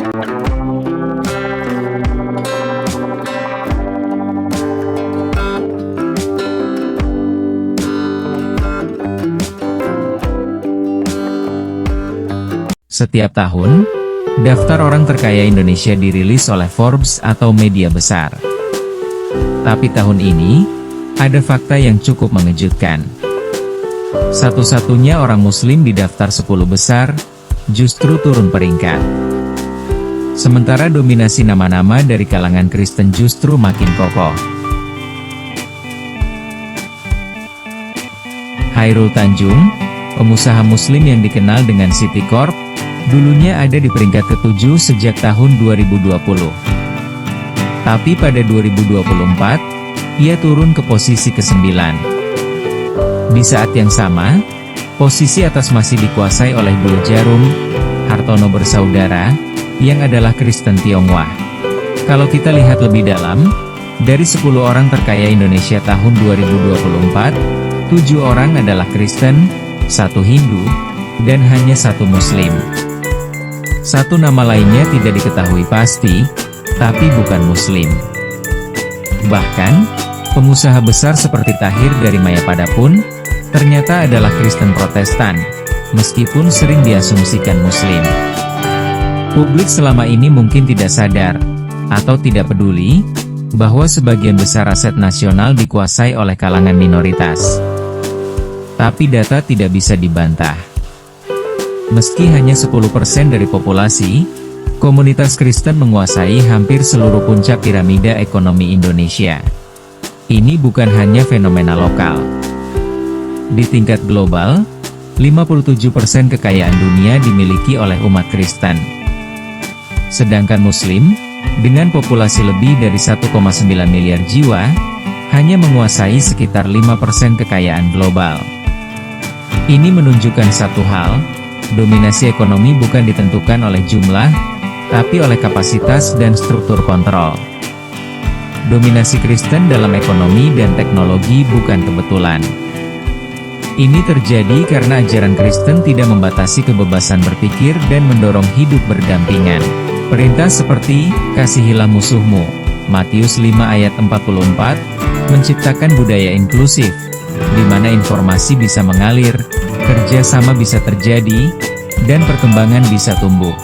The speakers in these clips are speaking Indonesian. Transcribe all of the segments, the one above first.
Setiap tahun, daftar orang terkaya Indonesia dirilis oleh Forbes atau media besar. Tapi tahun ini, ada fakta yang cukup mengejutkan. Satu-satunya orang Muslim di daftar 10 besar, justru turun peringkat. Sementara dominasi nama-nama dari kalangan Kristen justru makin kokoh. Chairul Tanjung, pengusaha Muslim yang dikenal dengan City Corp, dulunya ada di peringkat ke-7 sejak tahun 2020. Tapi pada 2024, ia turun ke posisi ke-9. Di saat yang sama, posisi atas masih dikuasai oleh Bul Jarum, Hartono Bersaudara, yang adalah Kristen Tionghoa. Kalau kita lihat lebih dalam, dari 10 orang terkaya Indonesia tahun 2024, 7 orang adalah Kristen, 1 Hindu, dan hanya 1 Muslim. 1 nama lainnya tidak diketahui pasti, tapi bukan Muslim. Bahkan, pengusaha besar seperti Tahir dari Mayapada pun, ternyata adalah Kristen Protestan, meskipun sering diasumsikan Muslim. Publik selama ini mungkin tidak sadar, atau tidak peduli, bahwa sebagian besar aset nasional dikuasai oleh kalangan minoritas. Tapi data tidak bisa dibantah. Meski hanya 10% dari populasi, komunitas Kristen menguasai hampir seluruh puncak piramida ekonomi Indonesia. Ini bukan hanya fenomena lokal. Di tingkat global, 57% kekayaan dunia dimiliki oleh umat Kristen. Sedangkan Muslim, dengan populasi lebih dari 1,9 miliar jiwa, hanya menguasai sekitar 5% kekayaan global. Ini menunjukkan satu hal, dominasi ekonomi bukan ditentukan oleh jumlah, tapi oleh kapasitas dan struktur kontrol. Dominasi Kristen dalam ekonomi dan teknologi bukan kebetulan. Ini terjadi karena ajaran Kristen tidak membatasi kebebasan berpikir dan mendorong hidup berdampingan. Perintah seperti, kasihilah musuhmu, Matius 5 ayat 44, menciptakan budaya inklusif, di mana informasi bisa mengalir, kerjasama bisa terjadi, dan perkembangan bisa tumbuh.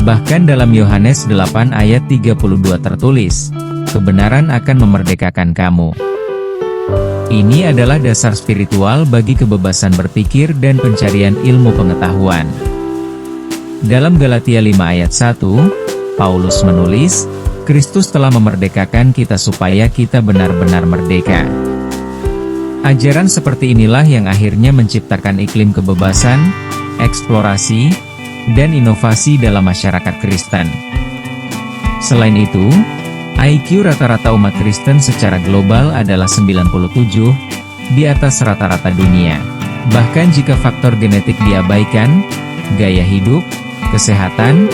Bahkan dalam Yohanes 8 ayat 32 tertulis, kebenaran akan memerdekakan kamu. Ini adalah dasar spiritual bagi kebebasan berpikir dan pencarian ilmu pengetahuan. Dalam Galatia 5 ayat 1, Paulus menulis, Kristus telah memerdekakan kita supaya kita benar-benar merdeka. Ajaran seperti inilah yang akhirnya menciptakan iklim kebebasan, eksplorasi, dan inovasi dalam masyarakat Kristen. Selain itu, IQ rata-rata umat Kristen secara global adalah 97, di atas rata-rata dunia. Bahkan jika faktor genetik diabaikan, gaya hidup, kesehatan,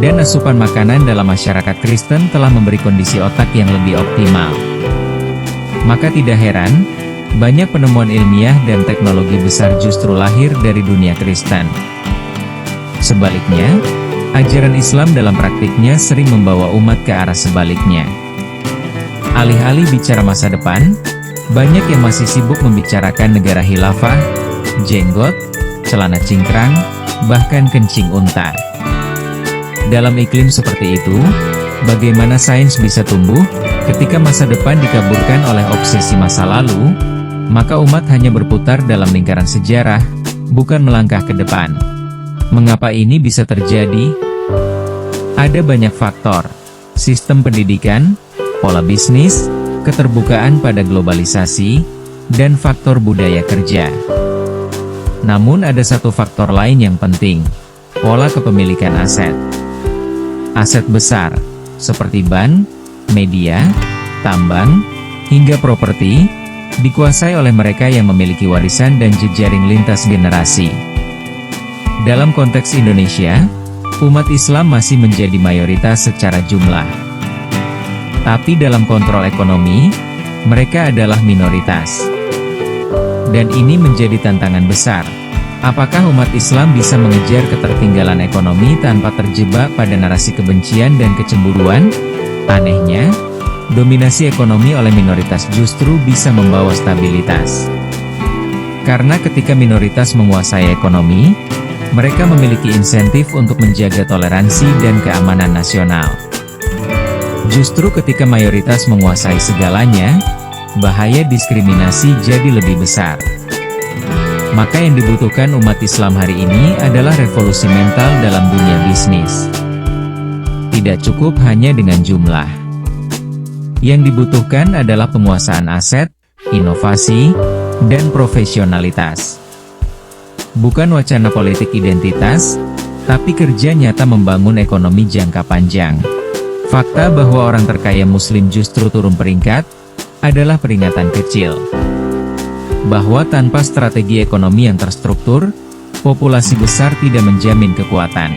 dan asupan makanan dalam masyarakat Kristen telah memberi kondisi otak yang lebih optimal. Maka tidak heran, banyak penemuan ilmiah dan teknologi besar justru lahir dari dunia Kristen. Sebaliknya, ajaran Islam dalam praktiknya sering membawa umat ke arah sebaliknya. Alih-alih bicara masa depan, banyak yang masih sibuk membicarakan negara khilafah, jenggot, celana cingkrang, bahkan kencing unta. Dalam iklim seperti itu, bagaimana sains bisa tumbuh, ketika masa depan dikaburkan oleh obsesi masa lalu, maka umat hanya berputar dalam lingkaran sejarah, bukan melangkah ke depan. Mengapa ini bisa terjadi? Ada banyak faktor, sistem pendidikan, pola bisnis, keterbukaan pada globalisasi, dan faktor budaya kerja. Namun ada satu faktor lain yang penting, pola kepemilikan aset. Aset besar, seperti ban, media, tambang, hingga properti, dikuasai oleh mereka yang memiliki warisan dan jejaring lintas generasi. Dalam konteks Indonesia, umat Islam masih menjadi mayoritas secara jumlah. Tapi dalam kontrol ekonomi, mereka adalah minoritas. Dan ini menjadi tantangan besar. Apakah umat Islam bisa mengejar ketertinggalan ekonomi tanpa terjebak pada narasi kebencian dan kecemburuan? Anehnya, dominasi ekonomi oleh minoritas justru bisa membawa stabilitas. Karena ketika minoritas menguasai ekonomi, mereka memiliki insentif untuk menjaga toleransi dan keamanan nasional. Justru ketika mayoritas menguasai segalanya, bahaya diskriminasi jadi lebih besar. Maka yang dibutuhkan umat Islam hari ini adalah revolusi mental dalam dunia bisnis. Tidak cukup hanya dengan jumlah. Yang dibutuhkan adalah penguasaan aset, inovasi, dan profesionalitas. Bukan wacana politik identitas, tapi kerja nyata membangun ekonomi jangka panjang. Fakta bahwa orang terkaya Muslim justru turun peringkat, adalah peringatan kecil. Bahwa tanpa strategi ekonomi yang terstruktur, populasi besar tidak menjamin kekuatan.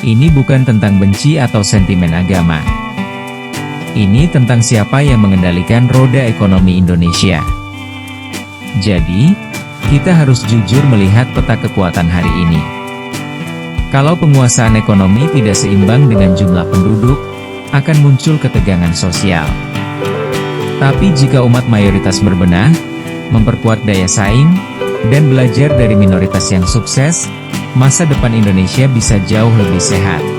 Ini bukan tentang benci atau sentimen agama. Ini tentang siapa yang mengendalikan roda ekonomi Indonesia. Jadi, kita harus jujur melihat peta kekuatan hari ini. Kalau penguasaan ekonomi tidak seimbang dengan jumlah penduduk, akan muncul ketegangan sosial. Tapi jika umat mayoritas berbenah, memperkuat daya saing, dan belajar dari minoritas yang sukses, masa depan Indonesia bisa jauh lebih sehat.